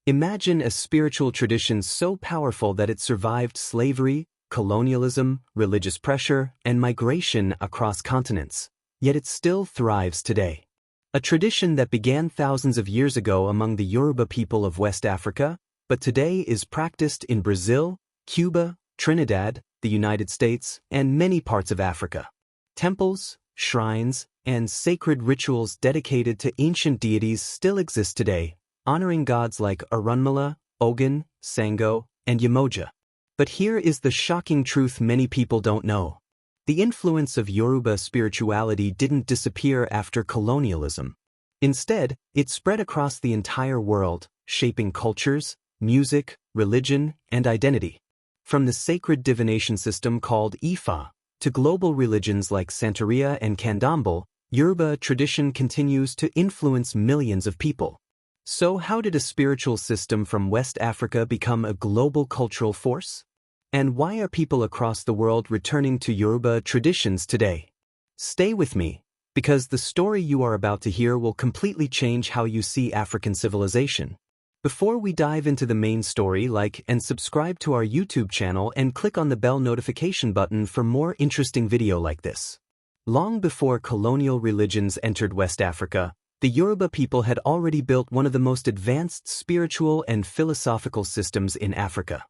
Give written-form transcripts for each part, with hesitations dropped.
Imagine a spiritual tradition so powerful that it survived slavery, colonialism, religious pressure, and migration across continents, yet it still thrives today. A tradition that began thousands of years ago among the Yoruba people of West Africa, but today is practiced in Brazil, Cuba, Trinidad, the United States, and many parts of Africa. Temples, shrines, and sacred rituals dedicated to ancient deities still exist today, honoring gods like Orunmila, Ogun, Sango, and Yemoja. But here is the shocking truth many people don't know. The influence of Yoruba spirituality didn't disappear after colonialism. Instead, it spread across the entire world, shaping cultures, music, religion, and identity. From the sacred divination system called Ifa, to global religions like Santería and Candomblé, Yoruba tradition continues to influence millions of people. So how did a spiritual system from West Africa become a global cultural force? And why are people across the world returning to Yoruba traditions today? Stay with me, because the story you are about to hear will completely change how you see African civilization. Before we dive into the main story, like and subscribe to our YouTube channel and click on the bell notification button for more interesting video like this. Long before colonial religions entered West Africa, the Yoruba people had already built one of the most advanced spiritual and philosophical systems in Africa.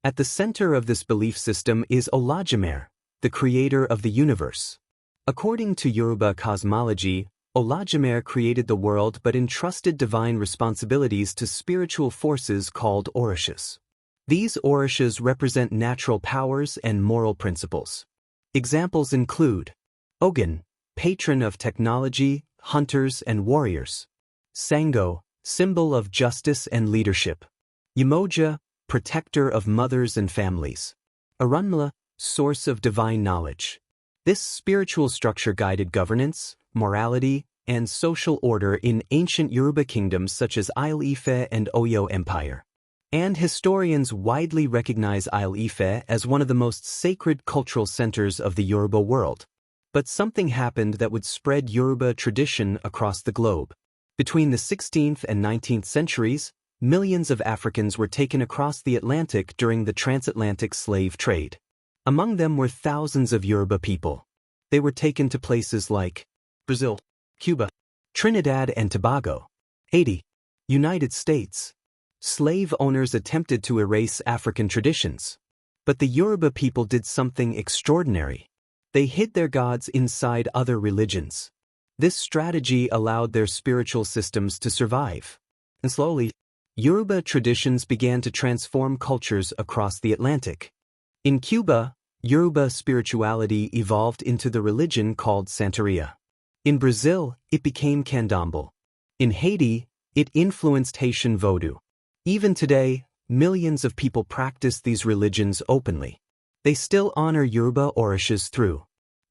At the center of this belief system is Olodumare, the creator of the universe. According to Yoruba cosmology, Olodumare created the world but entrusted divine responsibilities to spiritual forces called Orishas. These Orishas represent natural powers and moral principles. Examples include Ogun, patron of technology, hunters and warriors. Sango, symbol of justice and leadership. Yemoja, protector of mothers and families. Orunmila, source of divine knowledge. This spiritual structure guided governance, morality, and social order in ancient Yoruba kingdoms such as Ile-Ife and Oyo Empire. And historians widely recognize Ile-Ife as one of the most sacred cultural centers of the Yoruba world. But something happened that would spread Yoruba tradition across the globe. Between the 16th and 19th centuries, millions of Africans were taken across the Atlantic during the Transatlantic Slave Trade. Among them were thousands of Yoruba people. They were taken to places like Brazil, Cuba, Trinidad and Tobago, Haiti, United States. Slave owners attempted to erase African traditions. But the Yoruba people did something extraordinary. They hid their gods inside other religions. This strategy allowed their spiritual systems to survive. And slowly, Yoruba traditions began to transform cultures across the Atlantic. In Cuba, Yoruba spirituality evolved into the religion called Santería. In Brazil, it became Candomblé. In Haiti, it influenced Haitian Vodou. Even today, millions of people practice these religions openly. They still honor Yoruba Orishas through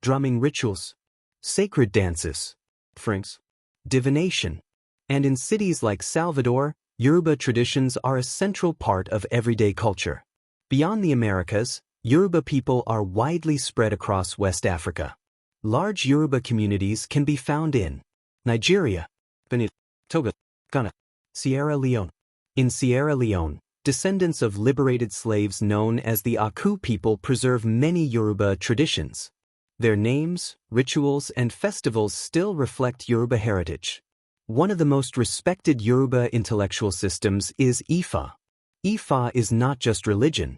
drumming rituals, sacred dances, franks, divination. And in cities like Salvador, Yoruba traditions are a central part of everyday culture. Beyond the Americas, Yoruba people are widely spread across West Africa. Large Yoruba communities can be found in Nigeria, Benin, Togo, Ghana, Sierra Leone. In Sierra Leone, descendants of liberated slaves known as the Aku people preserve many Yoruba traditions. Their names, rituals, and festivals still reflect Yoruba heritage. One of the most respected Yoruba intellectual systems is Ifa. Ifa is not just religion.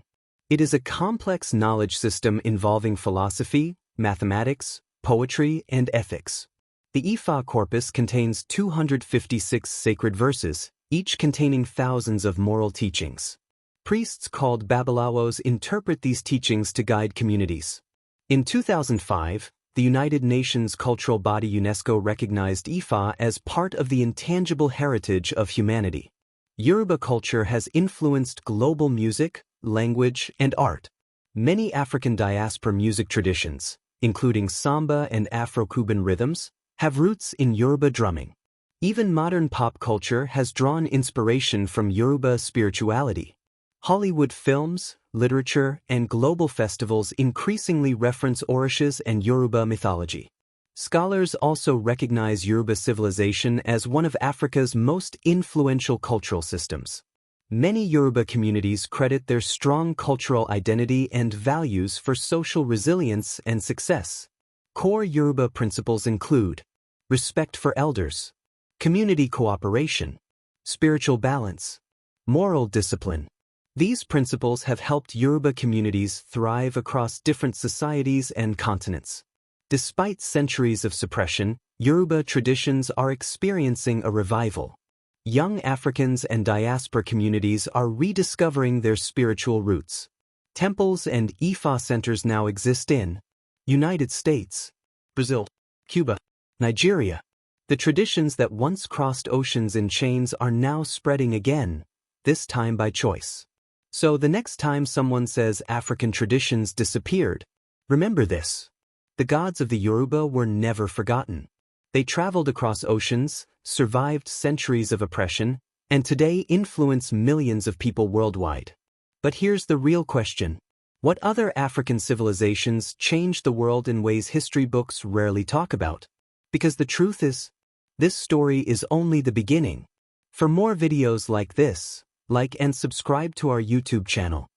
It is a complex knowledge system involving philosophy, mathematics, poetry, and ethics. The Ifa corpus contains 256 sacred verses, each containing thousands of moral teachings. Priests called Babalawos interpret these teachings to guide communities. In 2005, the United Nations cultural body UNESCO recognized Ifa as part of the intangible heritage of humanity. Yoruba culture has influenced global music, language, and art. Many African diaspora music traditions, including samba and Afro-Cuban rhythms, have roots in Yoruba drumming. Even modern pop culture has drawn inspiration from Yoruba spirituality. Hollywood films, literature, and global festivals increasingly reference Orishas and Yoruba mythology. Scholars also recognize Yoruba civilization as one of Africa's most influential cultural systems. Many Yoruba communities credit their strong cultural identity and values for social resilience and success. Core Yoruba principles include respect for elders, community cooperation, spiritual balance, moral discipline. These principles have helped Yoruba communities thrive across different societies and continents. Despite centuries of suppression, Yoruba traditions are experiencing a revival. Young Africans and diaspora communities are rediscovering their spiritual roots. Temples and Ifa centers now exist in United States, Brazil, Cuba, Nigeria. The traditions that once crossed oceans in chains are now spreading again, this time by choice. So the next time someone says African traditions disappeared, remember this. The gods of the Yoruba were never forgotten. They traveled across oceans, survived centuries of oppression, and today influence millions of people worldwide. But here's the real question. What other African civilizations changed the world in ways history books rarely talk about? Because the truth is, this story is only the beginning. For more videos like this, like and subscribe to our YouTube channel.